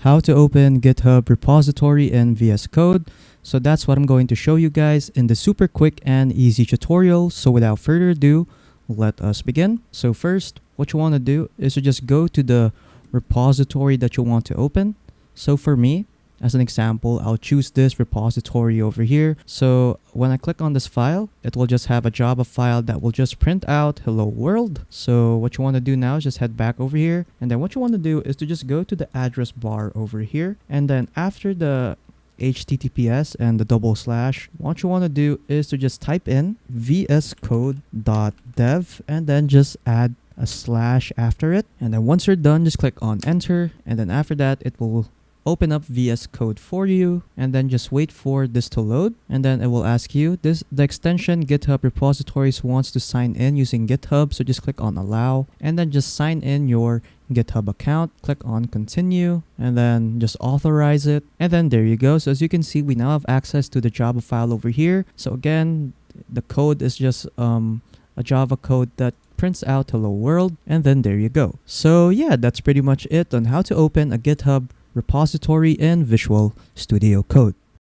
how to open GitHub repository in VS Code. So that's what I'm going to show you guys in the super quick and easy tutorial. So without further ado, let us begin. So first, what you want to do is to just go to the repository that you want to open. So for me, as an example, I'll choose this repository over here. So when I click on this file, it will just have a Java file that will just print out hello world. So what you want to do now is just head back over here. And then what you want to do is to just go to the address bar over here. And then after the HTTPS and the // what you want to do is to just type in vscode.dev and then just add a slash after it. And then once you're done, just click on enter. And then after that, it will open up VS Code for you, and then just wait for this to load. And then it will ask you, the extension GitHub repositories wants to sign in using GitHub. So just click on allow and then just sign in your GitHub account. Click on continue and then just authorize it. And then there you go. So as you can see, we now have access to the Java file over here. So again, the code is just a Java code that prints out hello world. And then there you go. So yeah, that's pretty much it on how to open a GitHub repository in Visual Studio Code.